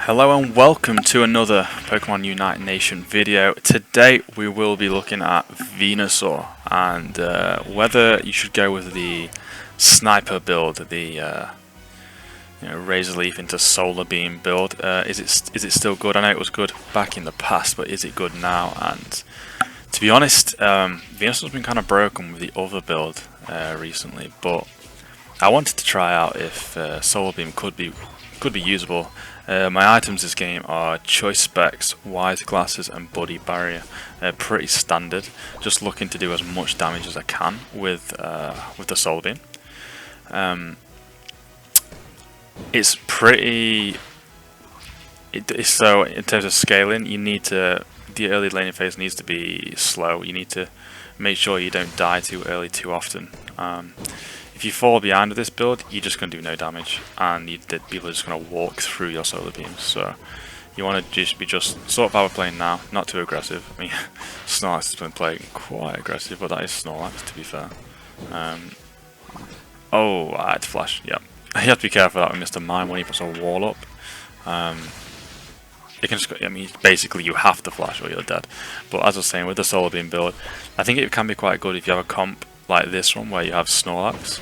Hello and welcome to another Pokemon Unite Nation video. Today we will be looking at Venusaur and whether you should go with the sniper build, the Razor Leaf into Solar Beam build. Is it still good? I know it was good back in the past, but is it good now? And to be honest, Venusaur's been kind of broken with the other build recently, but I wanted to try out if Solar Beam could be usable. My items this game are Choice Specs, Wise Glasses and Buddy Barrier. Pretty standard, just looking to do as much damage as I can with the Solar Beam. It's pretty... so in terms of scaling, you need to... the early laning phase needs to be slow. You need to make sure you don't die too early too often. If you fall behind with this build, you're just going to do no damage, and people are just going to walk through your solar beams. So you want to just be sort of how we're playing now, not too aggressive. I mean, Snorlax has been playing quite aggressive, but that is Snorlax, to be fair. Oh, I had to flash. Yeah, you have to be careful of that with Mr. Mime when he puts a wall up. It can just, I mean, basically you have to flash or you're dead. But as I was saying, with the solar beam build, I think it can be quite good if you have a comp like this one where you have Snorlax.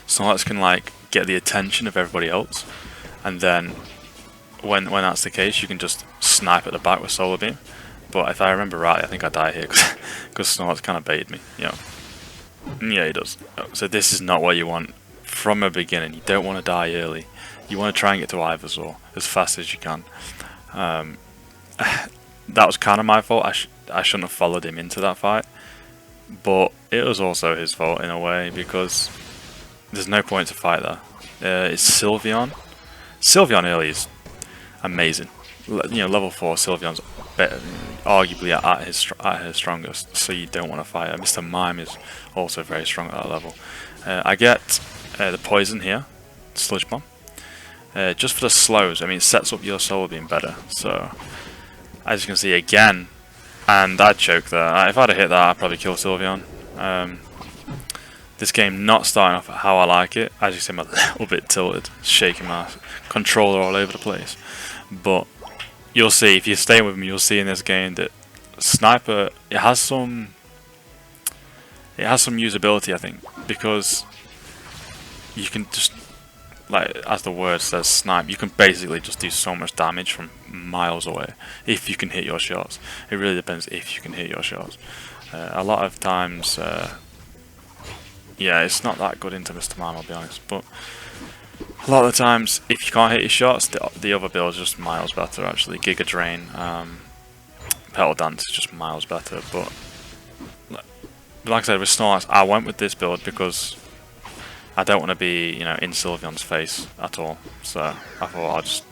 Snorlax can like get the attention of everybody else, and then when that's the case, you can just snipe at the back with Solar Beam. But if I remember right, I think I die here because Snorlax kind of baited me. Yeah, he does. So this is not what you want from the beginning. You don't want to die early. You want to try and get to Ivysaur as fast as you can. That was kind of my fault. I shouldn't have followed him into that fight. But it was also his fault in a way, because there's no point to fight there. It's Sylveon. Sylveon early is amazing. Level 4 Sylveon's arguably at his strongest, so you don't want to fight her. Mr. Mime is also very strong at that level. I get the poison here, Sludge Bomb, just for the slows. I mean, it sets up your Solar Beam better. So as you can see again. And I'd choke there. If I'd have hit that, I'd probably kill Sylveon. This game not starting off how I like it. As you see, I'm a little bit tilted, shaking my controller all over the place. But you'll see, if you stay with me, you'll see in this game that Sniper, it has some usability, I think, because you can just, like as the word says, snipe. You can basically just do so much damage from miles away if you can hit your shots. It really depends if you can hit your shots. A lot of times, yeah, it's not that good into Mr. Mime, I'll be honest. But a lot of the times, if you can't hit your shots, the other build is just miles better. Actually, Giga Drain, Petal Dance is just miles better. But like I said, with Snorlax, I went with this build because I don't want to be, in Sylveon's face at all. So I thought I'll just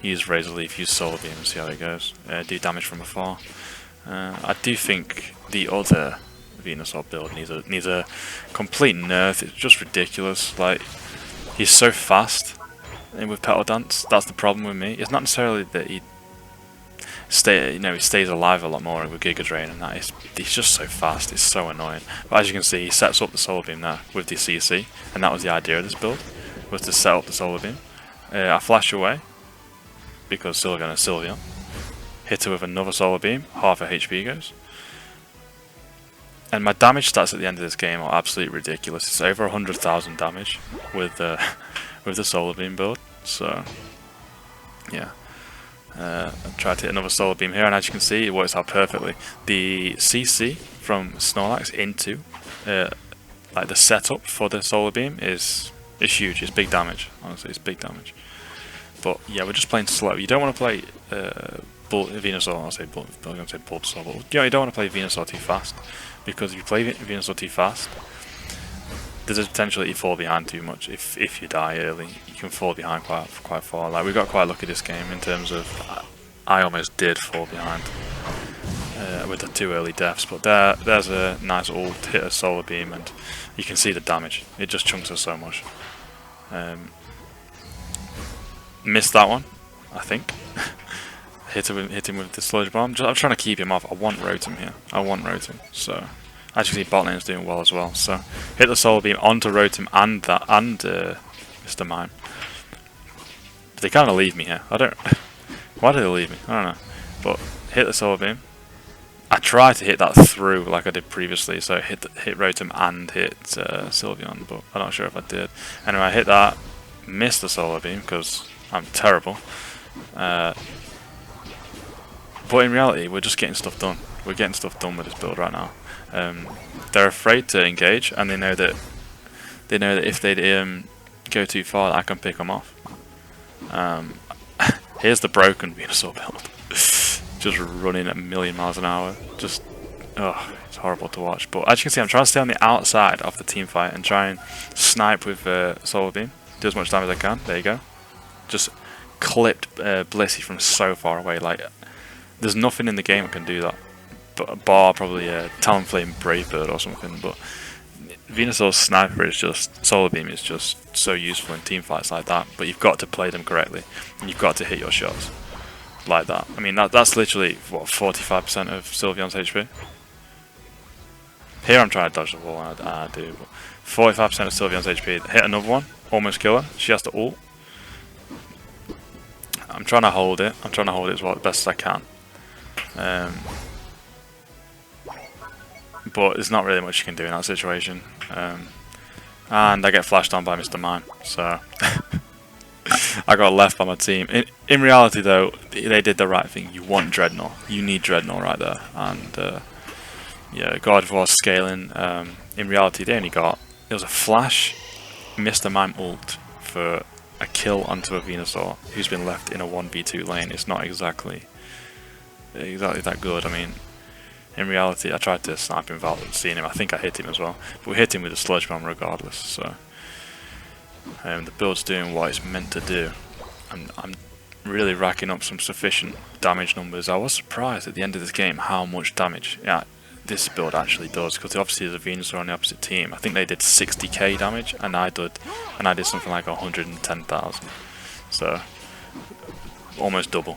use Razor Leaf, use Solar Beam and see how it goes. Do damage from afar. I do think the other Venusaur build needs a complete nerf. It's just ridiculous. Like, he's so fast with Petal Dance. That's the problem with me. It's not necessarily that he stays alive a lot more with Giga Drain and that. He's just so fast, it's so annoying. But as you can see, he sets up the Solar Beam there with the CC, and that was the idea of this build, was to set up the Solar Beam. I flash away, because Sylveon is Sylveon. Hit her with another Solar Beam, half her HP goes. And my damage stats at the end of this game are absolutely ridiculous. It's over 100,000 damage with the Solar Beam build, so yeah. I tried to hit another Solar Beam here, and as you can see, it works out perfectly. The CC from Snorlax into like the setup for the Solar Beam is huge. It's big damage. Honestly, it's big damage. But yeah, we're just playing slow. You don't want to play Venusaur. I'm going to say Bulbasaur, but you don't want to play Venusaur too fast, because if you play Venusaur too fast, there's a potential that you fall behind too much. If you die early, you can fall behind quite far. Like, we got quite lucky this game in terms of I almost did fall behind with the 2 early deaths. But there's a nice ult, hit a Solar Beam, and you can see the damage. It just chunks us so much. Missed that one, I think. hit him with the Sludge Bomb. I'm trying to keep him off. I want Rotom here. I want Rotom. So as you can see, bot lane is doing well as well. So hit the Solar Beam onto Rotom and Mr. Mime. They kind of leave me here. I don't... Why do they leave me? I don't know. But hit the Solar Beam. I tried to hit that through like I did previously, so hit Rotom and hit Sylveon, but I'm not sure if I did. Anyway, I hit that, missed the Solar Beam because I'm terrible. But in reality, we're just getting stuff done. We're getting stuff done with this build right now. They're afraid to engage, and they know that if they go too far, I can pick them off. Here's the broken Venusaur build. Just running at a million miles an hour. Just, oh, it's horrible to watch. But as you can see, I'm trying to stay on the outside of the team fight and try and snipe with Solar Beam. Do as much damage as I can. There you go. Just clipped Blissey from so far away. Like, there's nothing in the game that can do that. But bar probably a Talonflame Brave Bird or something. But Venusaur's sniper is just, Solar Beam is just so useful in team fights like that. But you've got to play them correctly, and you've got to hit your shots like that. I mean, that's literally, what, 45% of Sylveon's HP? Here I'm trying to dodge the wall, and I do, but 45% of Sylveon's HP. Hit another one, almost kill her. She has to ult. I'm trying to hold it. I'm trying to hold it as well, as best as I can. But there's not really much you can do in that situation. And I get flashed on by Mr. Mime, so... I got left by my team. In reality, though, they did the right thing. You want Dreadnought. You need Dreadnought right there. And yeah, God of War scaling. In reality, they only got, it was a flash, Mr. Mime ult for a kill onto a Venusaur who's been left in a 1v2 lane. It's not exactly that good. I mean, in reality, I tried to snipe him without seeing him. I think I hit him as well, but we hit him with a Sludge Bomb regardless. So. The build's doing what it's meant to do. I'm really racking up some sufficient damage numbers. I was surprised at the end of this game how much damage this build actually does, because obviously there's a Venusaur on the opposite team. I think they did 60k damage, and I did something like 110,000. So almost double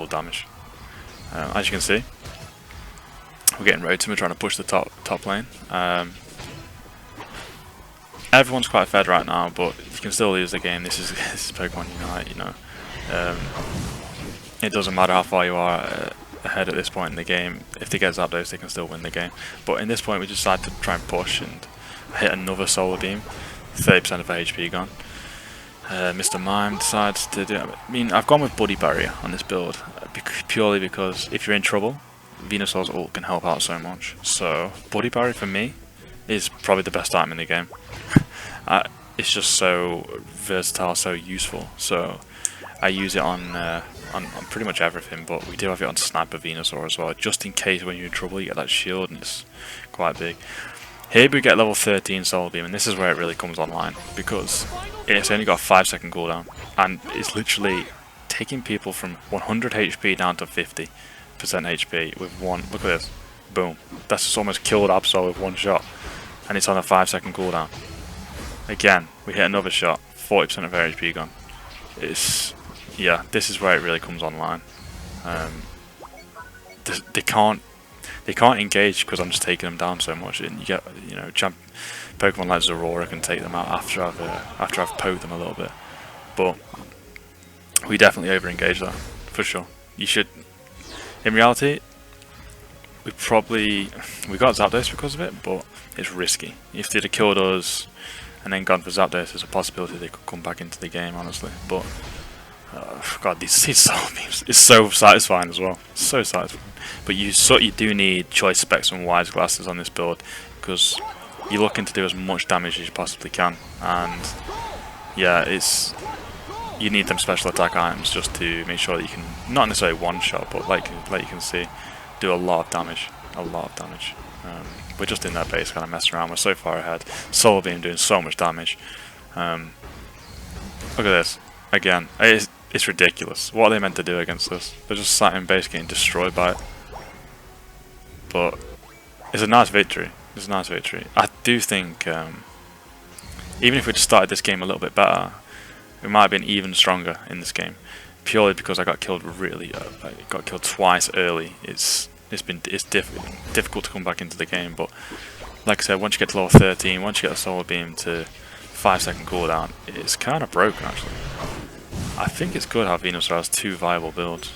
damage. As you can see, we're getting Rotom. We're trying to push the top lane. Everyone's quite fed right now, but you can still lose the game. This is Pokemon UNITE, you know. It doesn't matter how far you are ahead at this point in the game. If they get Zapdos, they can still win the game. But in this point, we decided to try and push and hit another Solar Beam. 30% of her HP gone. Mr. Mime decides to do it. I mean, I've gone with Buddy Barrier on this build purely because if you're in trouble, Venusaur's ult can help out so much. So Buddy Barrier for me is probably the best item in the game. It's just so versatile, so useful. So I use it on pretty much everything, but we do have it on Sniper Venusaur as well, just in case when you're in trouble you get that shield, and it's quite big. Here we get level 13 Solar Beam, and this is where it really comes online, because it's only got a 5-second cooldown, and it's literally taking people from 100 HP down to 50% HP with one. Look at this, boom. That's just almost killed Absol with one shot, and it's on a 5-second cooldown. Again, we hit another shot, 40% of her HP gone. Yeah, this is where it really comes online. They can't engage because I'm just taking them down so much, and you get, you know, Pokemon like Zorora can take them out after I've poked them a little bit. But we definitely over-engage that for sure. You should. In reality, we got Zapdos because of it, but it's risky. If they'd have killed us and then gone for Zapdos, there's a possibility they could come back into the game, honestly. But God, these Solar Beams is so satisfying as well. So satisfying. But you do need choice specs and wise glasses on this build, because you're looking to do as much damage as you possibly can. And yeah, you need them special attack items just to make sure that you can not necessarily one shot, but like you can see, do a lot of damage. We're just in that base kind of messing around. We're so far ahead. Solar Beam doing so much damage. Look at this. Again, it's ridiculous. What are they meant to do against us? They're just sat in base getting destroyed by it. But it's a nice victory. It's a nice victory. I do think even if we just started this game a little bit better, we might have been even stronger in this game. Purely because I got killed I got killed twice early. It's difficult to come back into the game, but like I said, once you get to level 13, once you get a Solar Beam to 5-second cooldown, it's kind of broken actually. I think it's good how Venusaur has 2 viable builds,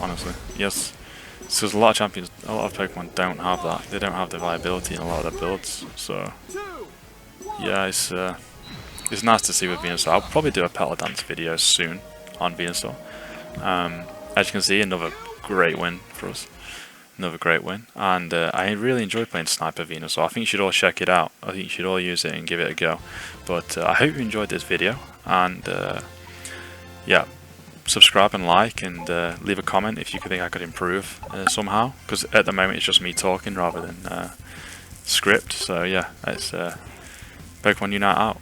honestly. Yes, because a lot of champions, a lot of Pokemon don't have that. They don't have the viability in a lot of their builds. So yeah, it's nice to see with Venusaur. I'll probably do a petal dance video soon on Venusaur. As you can see, another great win for us. Another great win, and I really enjoy playing Sniper Venusaur. I think you should all check it out. I think you should all use it and give it a go. But I hope you enjoyed this video, and yeah, subscribe and like, and leave a comment if you think I could improve somehow, because at the moment it's just me talking rather than script. So yeah, it's Pokemon Unite out.